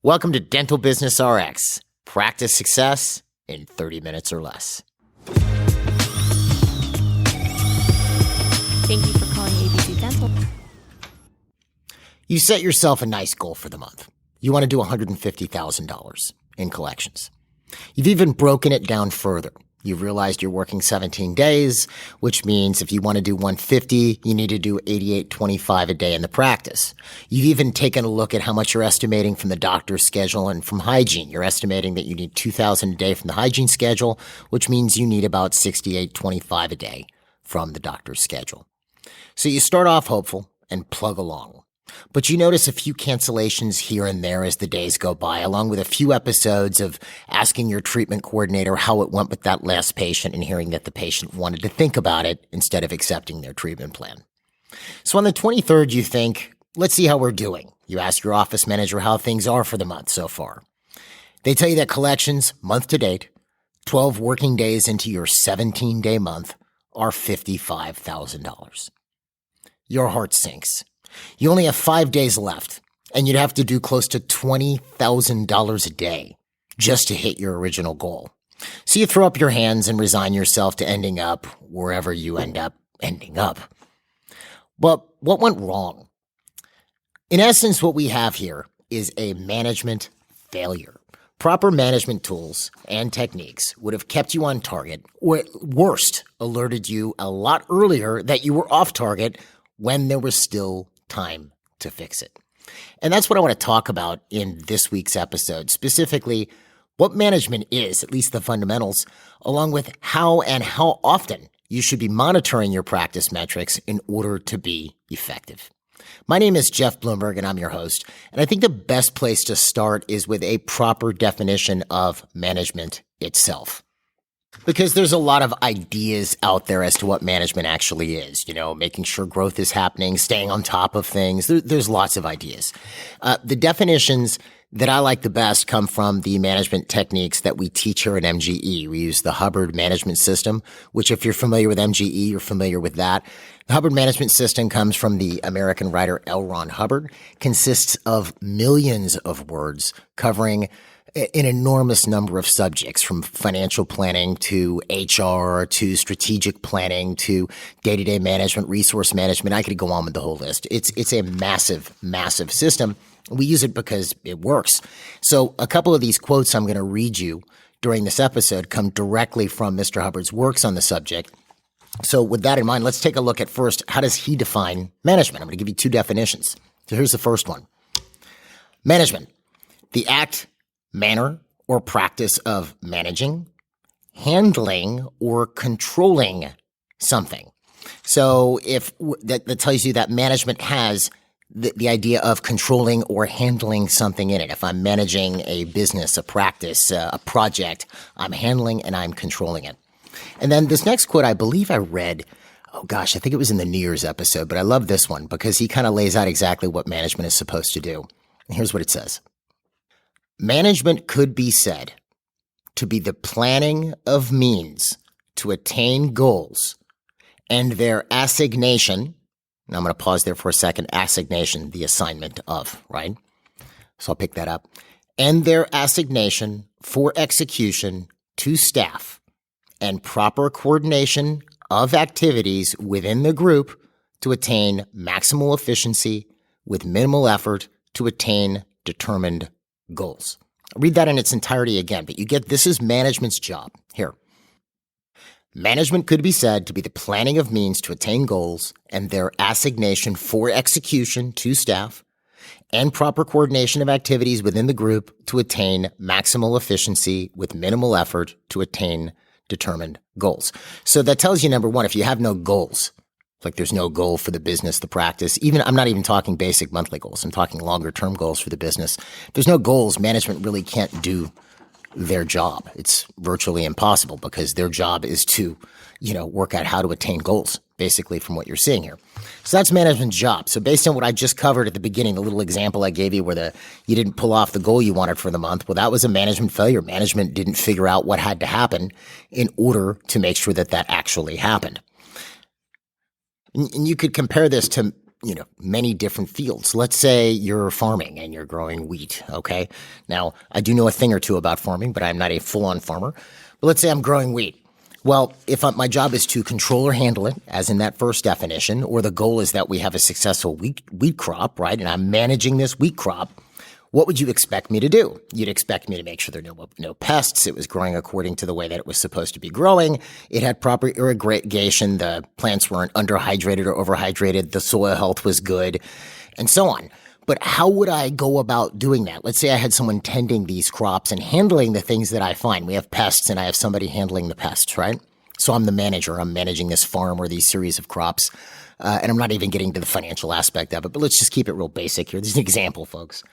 Welcome to Dental Business RX. Practice success in 30 minutes or less. Thank you for calling ABC Dental. You set yourself a nice goal for the month. You want to do $150,000 in collections. You've even broken it down further. You've realized you're working 17 days, which means if you want to do 150, you need to do 88.25 a day in the practice. You've even taken a look at how much you're estimating from the doctor's schedule and from hygiene. You're estimating that you need 2,000 a day from the hygiene schedule, which means you need about 68.25 a day from the doctor's schedule. So you start off hopeful and plug along. But you notice a few cancellations here and there as the days go by, along with a few episodes of asking your treatment coordinator how it went with that last patient and hearing that the patient wanted to think about it instead of accepting their treatment plan. So on the 23rd, you think, let's see how we're doing. You ask your office manager how things are for the month so far. They tell you that collections, month to date, 12 working days into your 17-day month, are $55,000. Your heart sinks. You only have 5 days left, and you'd have to do close to $20,000 a day just to hit your original goal. So you throw up your hands and resign yourself to ending up wherever you end up ending up. But what went wrong? In essence, what we have here is a management failure. Proper management tools and techniques would have kept you on target, or at worst, alerted you a lot earlier that you were off target when there was still time to fix it. And that's what I want to talk about in this week's episode, specifically what management is, at least the fundamentals, along with how and how often you should be monitoring your practice metrics in order to be effective. My name is Jeff Bloomberg, and I'm your host. And I think the best place to start is with a proper definition of management itself. Because there's a lot of ideas out there as to what management actually is, making sure growth is happening, staying on top of things. There's lots of ideas. The definitions that I like the best come from the management techniques that we teach here at MGE. We use the Hubbard Management System, which if you're familiar with MGE, you're familiar with that. The Hubbard Management System comes from the American writer L. Ron Hubbard, consists of millions of words covering an enormous number of subjects, from financial planning to HR to strategic planning to day-to-day management, resource management. I could go on with the whole list. It's a massive, massive system. We use it because it works. So a couple of these quotes I'm going to read you during this episode come directly from Mr. Hubbard's works on the subject. So with that in mind, let's take a look at first, how does he define management? I'm going to give you two definitions. So here's the first one. Management, the act, manner, or practice of managing, handling, or controlling something. So if that tells you that management has the idea of controlling or handling something in it. If I'm managing a business, a practice, a project, I'm handling and I'm controlling it. And then this next quote, I believe I read, I think it was in the New Year's episode, but I love this one because he kind of lays out exactly what management is supposed to do. And here's what it says. Management could be said to be the planning of means to attain goals and their assignation. And I'm going to pause there for a second. Assignation, the assignment of, right? So I'll pick that up. And their assignation for execution to staff and proper coordination of activities within the group to attain maximal efficiency with minimal effort to attain determined goals. I'll read that in its entirety again, but you get this is management's job. Here. Management could be said to be the planning of means to attain goals and their assignation for execution to staff and proper coordination of activities within the group to attain maximal efficiency with minimal effort to attain determined goals. So that tells you, number one, if you have no goals, like there's no goal for the business, the practice, I'm not even talking basic monthly goals. I'm talking longer term goals for the business. If there's no goals, management really can't do their job. It's virtually impossible because their job is to, work out how to attain goals, basically from what you're seeing here. So that's management's job. So based on what I just covered at the beginning, the little example I gave you where you didn't pull off the goal you wanted for the month, well, that was a management failure. Management didn't figure out what had to happen in order to make sure that actually happened. And you could compare this to many different fields. Let's say you're farming and you're growing wheat. Okay. Now I do know a thing or two about farming, but I'm not a full-on farmer. But let's say I'm growing wheat. Well, if my job is to control or handle it, as in that first definition, or the goal is that we have a successful wheat crop, right? And I'm managing this wheat crop. What would you expect me to do? You'd expect me to make sure there are no pests. It was growing according to the way that it was supposed to be growing. It had proper irrigation. The plants weren't underhydrated or overhydrated. The soil health was good, and so on. But how would I go about doing that? Let's say I had someone tending these crops and handling the things that I find. We have pests and I have somebody handling the pests, right? So I'm the manager. I'm managing this farm or these series of crops. And I'm not even getting to the financial aspect of it, but let's just keep it real basic here. This is an example, folks.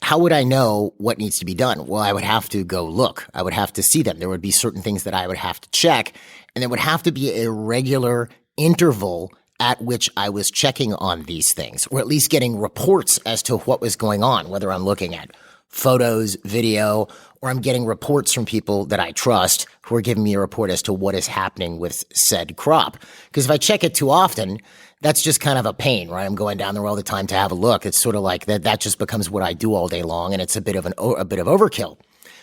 How would I know what needs to be done? Well, I would have to go look. I would have to see them. There would be certain things that I would have to check, and there would have to be a regular interval at which I was checking on these things, or at least getting reports as to what was going on, whether I'm looking at photos, video, or I'm getting reports from people that I trust who are giving me a report as to what is happening with said crop. Because if I check it too often, that's just kind of a pain, right? I'm going down there all the time to have a look. It's sort of like that just becomes what I do all day long, and it's a bit of overkill.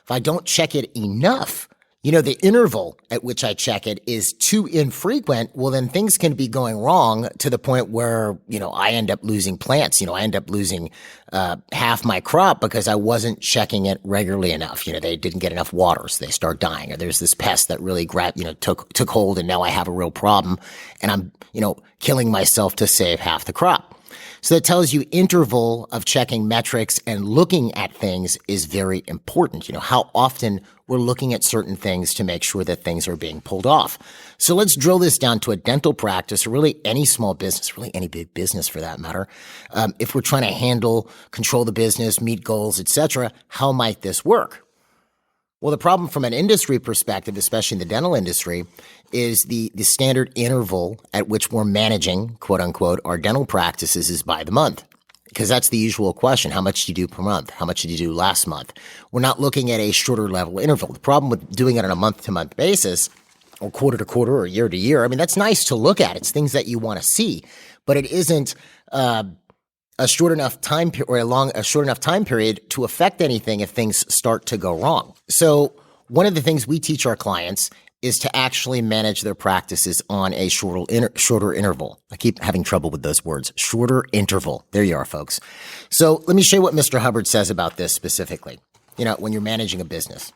If I don't check it enough, the interval at which I check it is too infrequent, well, then things can be going wrong to the point where, I end up losing plants. I end up losing half my crop because I wasn't checking it regularly enough. They didn't get enough water, so they start dying. Or there's this pest that really took hold, and now I have a real problem, and I'm, killing myself to save half the crop. So that tells you interval of checking metrics and looking at things is very important. How often we're looking at certain things to make sure that things are being pulled off. So let's drill this down to a dental practice, or really any small business, really any big business for that matter. If we're trying to control the business, meet goals, etc., how might this work? Well, the problem from an industry perspective, especially in the dental industry, is the standard interval at which we're managing, quote unquote, our dental practices is by the month. Because that's the usual question. How much do you do per month? How much did you do last month? We're not looking at a shorter level interval. The problem with doing it on a month-to-month basis, or quarter-to-quarter, or year-to-year, that's nice to look at. It's things that you want to see. But it isn't a short enough time period to affect anything if things start to go wrong. So one of the things we teach our clients is to actually manage their practices on a shorter interval. I keep having trouble with those words. Shorter interval. There you are, folks. So let me show you what Mr. Hubbard says about this specifically. When you're managing a business,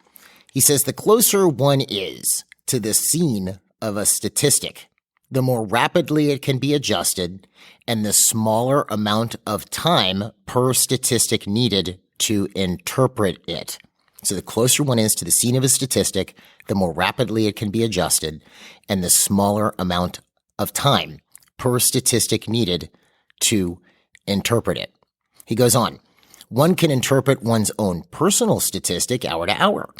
he says the closer one is to the scene of a statistic, the more rapidly it can be adjusted, and the smaller amount of time per statistic needed to interpret it. So the closer one is to the scene of a statistic, the more rapidly it can be adjusted, and the smaller amount of time per statistic needed to interpret it. He goes on, one can interpret one's own personal statistic hour to hour.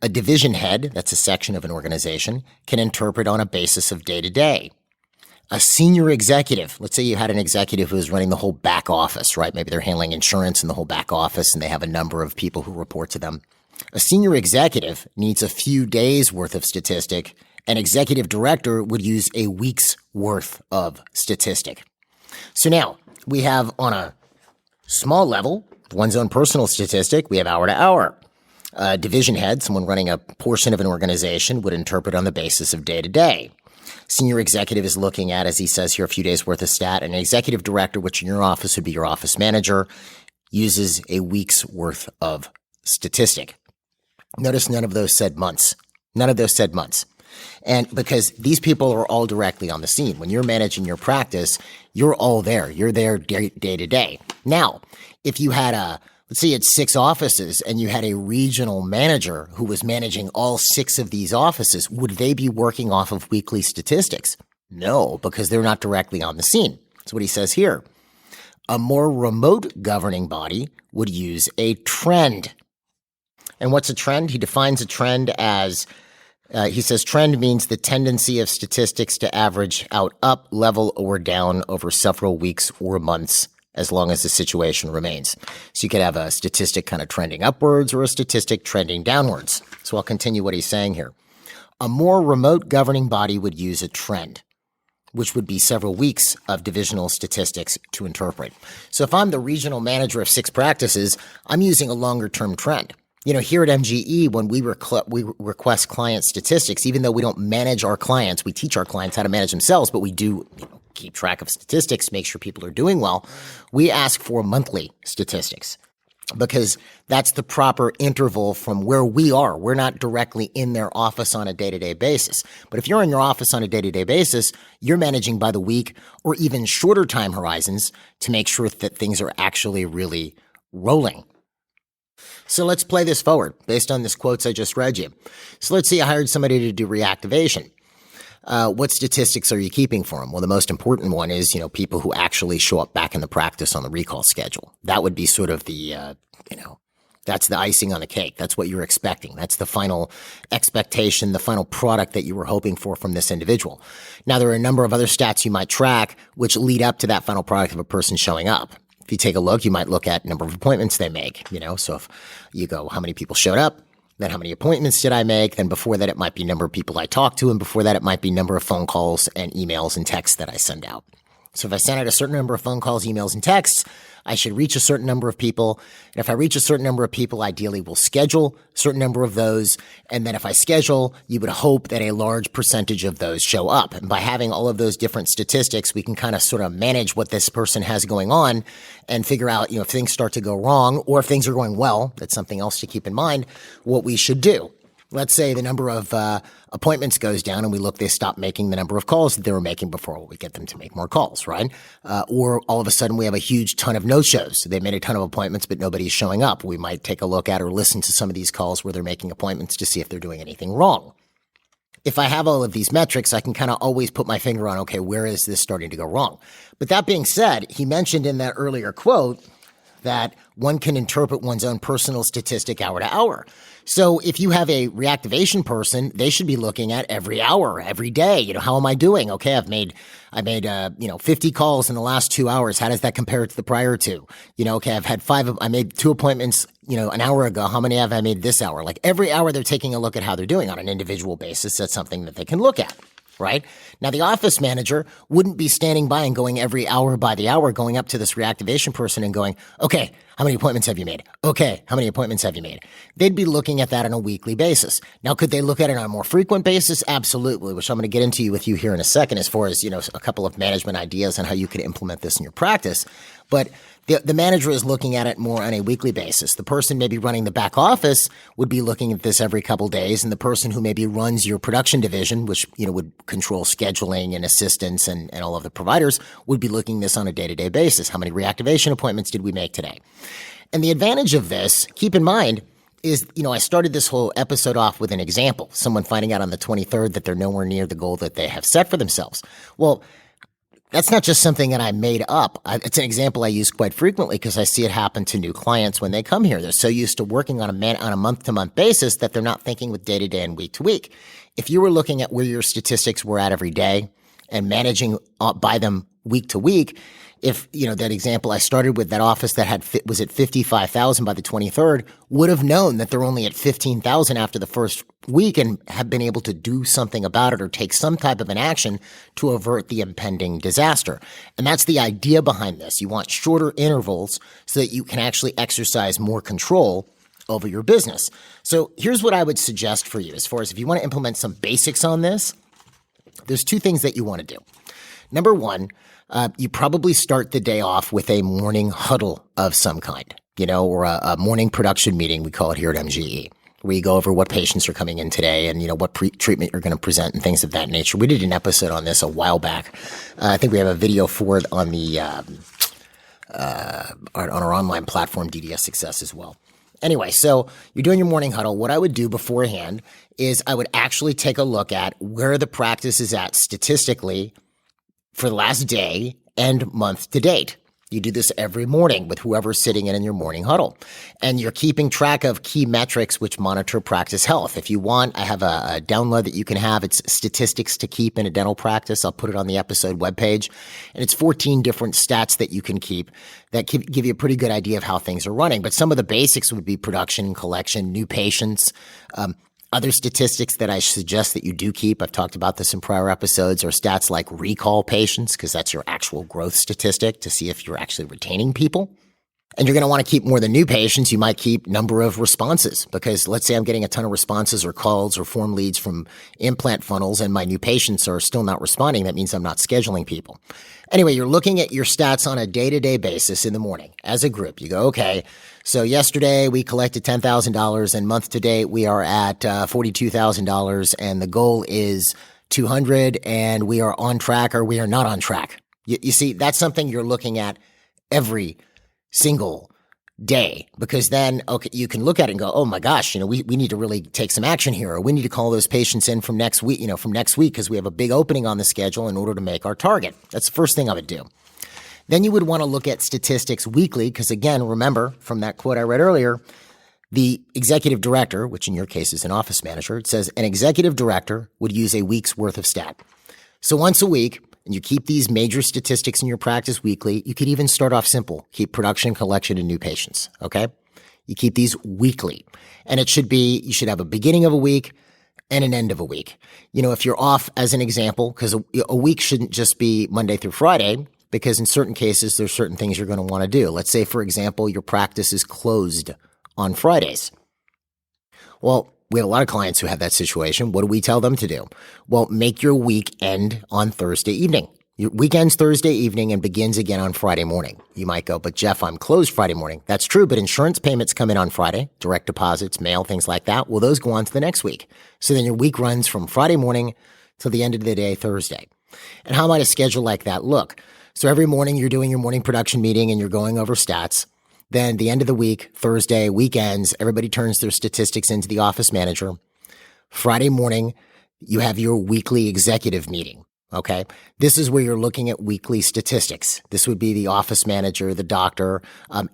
A division head, that's a section of an organization, can interpret on a basis of day to day. A senior executive, let's say you had an executive who is running the whole back office, right? Maybe they're handling insurance in the whole back office and they have a number of people who report to them. A senior executive needs a few days worth of statistic. An executive director would use a week's worth of statistic. So now we have on a small level, one's own personal statistic, we have hour to hour. Division head, someone running a portion of an organization, would interpret on the basis of day to day. Senior executive is looking at, as he says here, a few days worth of stat. And an executive director, which in your office would be your office manager, uses a week's worth of statistic. Notice none of those said months. None of those said months. And because these people are all directly on the scene. When you're managing your practice, you're all there. You're there day to day. Now, if you had let's say it's 6 offices and you had a regional manager who was managing all 6 of these offices, would they be working off of weekly statistics? No, because they're not directly on the scene. That's what he says here. A more remote governing body would use a trend. And what's a trend? He defines a trend as, he says trend means the tendency of statistics to average out up, level, or down over several weeks or months, as long as the situation remains. So you could have a statistic kind of trending upwards or a statistic trending downwards. So I'll continue what he's saying here. A more remote governing body would use a trend. which would be several weeks of divisional statistics to interpret. So if I'm the regional manager of 6 practices, I'm using a longer term trend. Here at MGE, when we request client statistics, even though we don't manage our clients, we teach our clients how to manage themselves, but we do keep track of statistics, make sure people are doing well. We ask for monthly statistics because that's the proper interval from where we are. We're not directly in their office on a day-to-day basis. But if you're in your office on a day-to-day basis, you're managing by the week or even shorter time horizons to make sure that things are actually really rolling. So let's play this forward based on this quotes I just read you. So let's say I hired somebody to do reactivation. What statistics are you keeping for them? Well, the most important one is, people who actually show up back in the practice on the recall schedule. That would be sort of the, that's the icing on the cake. That's what you're expecting. That's the final expectation, the final product that you were hoping for from this individual. Now, there are a number of other stats you might track which lead up to that final product of a person showing up. If you take a look, you might look at number of appointments they make, so if you go, how many people showed up, then how many appointments did I make? Then before that, it might be number of people I talked to. And before that, it might be number of phone calls and emails and texts that I send out. So if I send out a certain number of phone calls, emails, and texts, I should reach a certain number of people. And if I reach a certain number of people, ideally we'll schedule a certain number of those. And then if I schedule, you would hope that a large percentage of those show up. And by having all of those different statistics, we can kind of sort of manage what this person has going on and figure out, if things start to go wrong or if things are going well, that's something else to keep in mind, what we should do. Let's say the number of appointments goes down and we look, they stop making the number of calls that they were making before. We get them to make more calls, right? Or all of a sudden we have a huge ton of no-shows. They made a ton of appointments, but nobody's showing up. We might take a look at or listen to some of these calls where they're making appointments to see if they're doing anything wrong. If I have all of these metrics, I can kind of always put my finger on, okay, where is this starting to go wrong? But that being said, he mentioned in that earlier quote that one can interpret one's own personal statistic hour to hour. So if you have a reactivation person, they should be looking at every hour, every day. How am I doing? Okay, I made 50 calls in the last 2 hours. How does that compare to the prior two? Okay, I made 2 appointments, an hour ago. How many have I made this hour? Like every hour they're taking a look at how they're doing on an individual basis. That's something that they can look at. Right? Now, the office manager wouldn't be standing by and going every hour by the hour, going up to this reactivation person and going, okay, how many appointments have you made? Okay, how many appointments have you made? They'd be looking at that on a weekly basis. Now, could they look at it on a more frequent basis? Absolutely, which I'm going to get into with you here in a second as far as, a couple of management ideas on how you could implement this in your practice. But the manager is looking at it more on a weekly basis. The person maybe running the back office would be looking at this every couple days, and the person who maybe runs your production division, which would control scheduling and assistance and all of the providers, would be looking at this on a day-to-day basis. How many reactivation appointments did we make today? And the advantage of this, keep in mind, is, I started this whole episode off with an example. Someone finding out on the 23rd that they're nowhere near the goal that they have set for themselves. Well, that's not just something that I made up. It's an example I use quite frequently because I see it happen to new clients when they come here. They're so used to working on a month-to-month basis that they're not thinking with day-to-day and week-to-week. If you were looking at where your statistics were at every day and managing by them week-to-week, if, that example I started with, that office that was at 55,000 by the 23rd, would have known that they're only at 15,000 after the first week and have been able to do something about it or take some type of an action to avert the impending disaster. And that's the idea behind this. You want shorter intervals so that you can actually exercise more control over your business. So here's what I would suggest for you as far as if you want to implement some basics on this, there's 2 things that you want to do. Number 1, you probably start the day off with a morning huddle of some kind, or a morning production meeting, we call it here at MGE, where you go over what patients are coming in today and, what treatment you're going to present and things of that nature. We did an episode on this a while back. I think we have a video for it on the on our online platform, DDS Success, as well. Anyway, so you're doing your morning huddle. What I would do beforehand is I would actually take a look at where the practice is at statistically for the last day and month to date. You do this every morning with whoever's sitting in your morning huddle. And you're keeping track of key metrics which monitor practice health. If you want, I have a download that you can have. It's statistics to keep in a dental practice. I'll put it on the episode webpage. And it's 14 different stats that you can keep that give you a pretty good idea of how things are running. But some of the basics would be production and collection, new patients, Other statistics that I suggest that you do keep, I've talked about this in prior episodes, are stats like recall patients, because that's your actual growth statistic to see if you're actually retaining people. And you're going to want to keep more than new patients. You might keep number of responses, because let's say I'm getting a ton of responses or calls or form leads from implant funnels and my new patients are still not responding. That means I'm not scheduling people. Anyway, you're looking at your stats on a day-to-day basis in the morning as a group. You go, okay, so yesterday we collected $10,000 and month to date we are at $42,000 and the goal is 200 and we are on track or we are not on track. You see, that's something you're looking at every single day, because then, okay, you can look at it and go, oh my gosh, we need to really take some action here, or we need to call those patients in from next week, because we have a big opening on the schedule in order to make our target. That's the first thing I would do. Then you would want to look at statistics weekly, because again, remember from that quote I read earlier, the executive director, which in your case is an office manager, it says an executive director would use a week's worth of stat. So once a week, and you keep these major statistics in your practice weekly, you could even start off simple. Keep production, collection, and new patients, okay? You keep these weekly. And you should have a beginning of a week and an end of a week. If you're off, as an example, because a week shouldn't just be Monday through Friday, because in certain cases, there's certain things you're going to want to do. Let's say, for example, your practice is closed on Fridays. Well, we have a lot of clients who have that situation. What do we tell them to do? Well, make your week end on Thursday evening. Your weekend's Thursday evening and begins again on Friday morning. You might go, but Jeff, I'm closed Friday morning. That's true, but insurance payments come in on Friday, direct deposits, mail, things like that. Well, those go on to the next week. So then your week runs from Friday morning till the end of the day, Thursday. And how might a schedule like that look? So every morning you're doing your morning production meeting and you're going over stats. Then the end of the week, Thursday, weekends, everybody turns their statistics into the office manager. Friday morning, you have your weekly executive meeting, okay? This is where you're looking at weekly statistics. This would be the office manager, the doctor,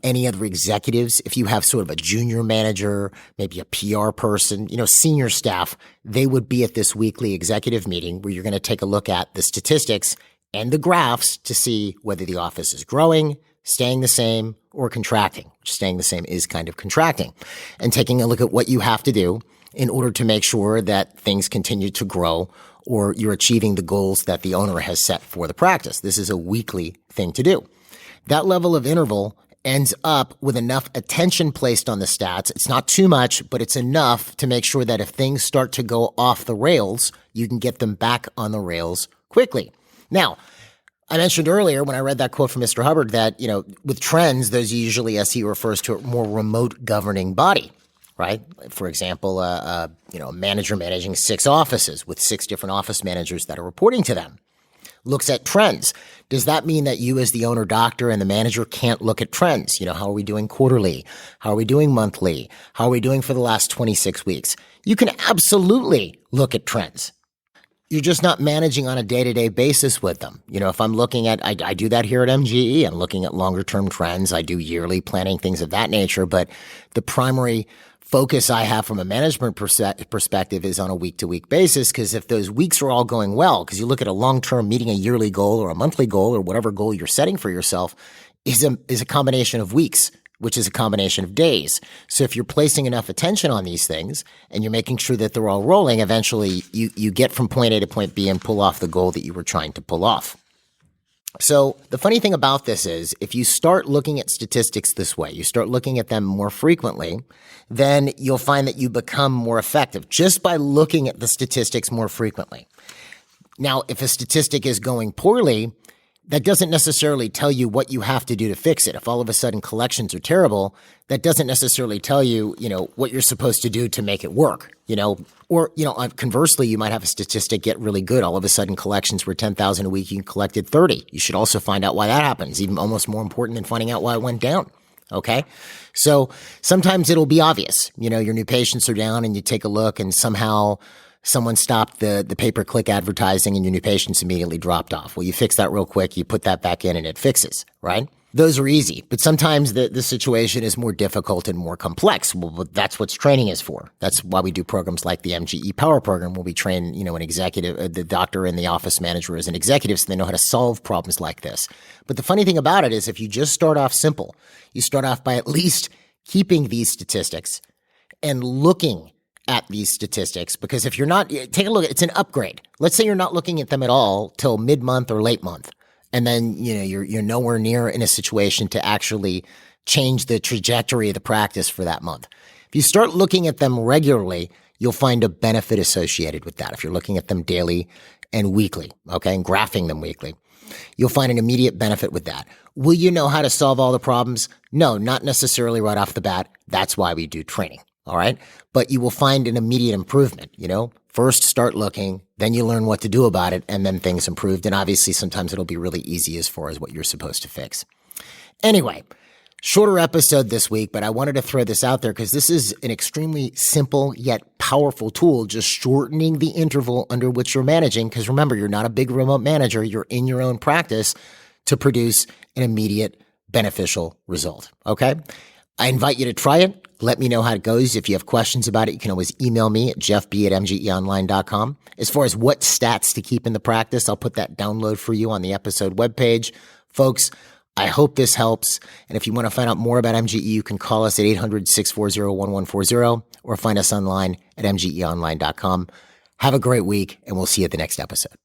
any other executives. If you have sort of a junior manager, maybe a PR person, senior staff, they would be at this weekly executive meeting where you're going to take a look at the statistics and the graphs to see whether the office is growing, staying the same, or contracting. Staying the same is kind of contracting. And taking a look at what you have to do in order to make sure that things continue to grow or you're achieving the goals that the owner has set for the practice. This is a weekly thing to do. That level of interval ends up with enough attention placed on the stats. It's not too much, but it's enough to make sure that if things start to go off the rails, you can get them back on the rails quickly. Now, I mentioned earlier when I read that quote from Mr. Hubbard that, with trends, there's usually, as he refers to it, more remote governing body, right? For example, a manager managing 6 offices with 6 different office managers that are reporting to them looks at trends. Does that mean that you as the owner doctor and the manager can't look at trends? How are we doing quarterly? How are we doing monthly? How are we doing for the last 26 weeks? You can absolutely look at trends. You're just not managing on a day-to-day basis with them. If I'm looking at, I do that here at MGE. I'm looking at longer-term trends. I do yearly planning, things of that nature. But the primary focus I have from a management perspective is on a week-to-week basis, because if those weeks are all going well, because you look at a long-term meeting a yearly goal or a monthly goal or whatever goal you're setting for yourself is a combination of weeks, which is a combination of days. So if you're placing enough attention on these things and you're making sure that they're all rolling, eventually you get from point A to point B and pull off the goal that you were trying to pull off. So the funny thing about this is if you start looking at statistics this way, you start looking at them more frequently, then you'll find that you become more effective just by looking at the statistics more frequently. Now, if a statistic is going poorly, that doesn't necessarily tell you what you have to do to fix it. If all of a sudden collections are terrible, that doesn't necessarily tell you, what you're supposed to do to make it work, or, conversely, you might have a statistic get really good. All of a sudden collections were 10,000 a week. You collected 30. You should also find out why that happens. Even almost more important than finding out why it went down. Okay. So sometimes it'll be obvious, your new patients are down and you take a look and somehow someone stopped the pay-per-click advertising and your new patients immediately dropped off. Well, you fix that real quick. You put that back in and it fixes, right? Those are easy. But sometimes the situation is more difficult and more complex. Well, that's what training is for. That's why we do programs like the MGE Power Program where we train, an executive, the doctor and the office manager as an executive so they know how to solve problems like this. But the funny thing about it is if you just start off simple, you start off by at least keeping these statistics and looking at these statistics, because if you're not, take a look, it's an upgrade. Let's say you're not looking at them at all till mid-month or late month. And then, you're nowhere near in a situation to actually change the trajectory of the practice for that month. If you start looking at them regularly, you'll find a benefit associated with that. If you're looking at them daily and weekly, okay, and graphing them weekly, you'll find an immediate benefit with that. Will you know how to solve all the problems? No, not necessarily right off the bat. That's why we do training, all right? But you will find an immediate improvement, First, start looking, then you learn what to do about it, and then things improved. And obviously, sometimes it'll be really easy as far as what you're supposed to fix. Anyway, shorter episode this week, but I wanted to throw this out there because this is an extremely simple yet powerful tool, just shortening the interval under which you're managing. Because remember, you're not a big remote manager. You're in your own practice to produce an immediate beneficial result. Okay? I invite you to try it. Let me know how it goes. If you have questions about it, you can always email me at jeffb@mgeonline.com. As far as what stats to keep in the practice, I'll put that download for you on the episode webpage. Folks, I hope this helps. And if you want to find out more about MGE, you can call us at 800-640-1140 or find us online at mgeonline.com. Have a great week, and we'll see you at the next episode.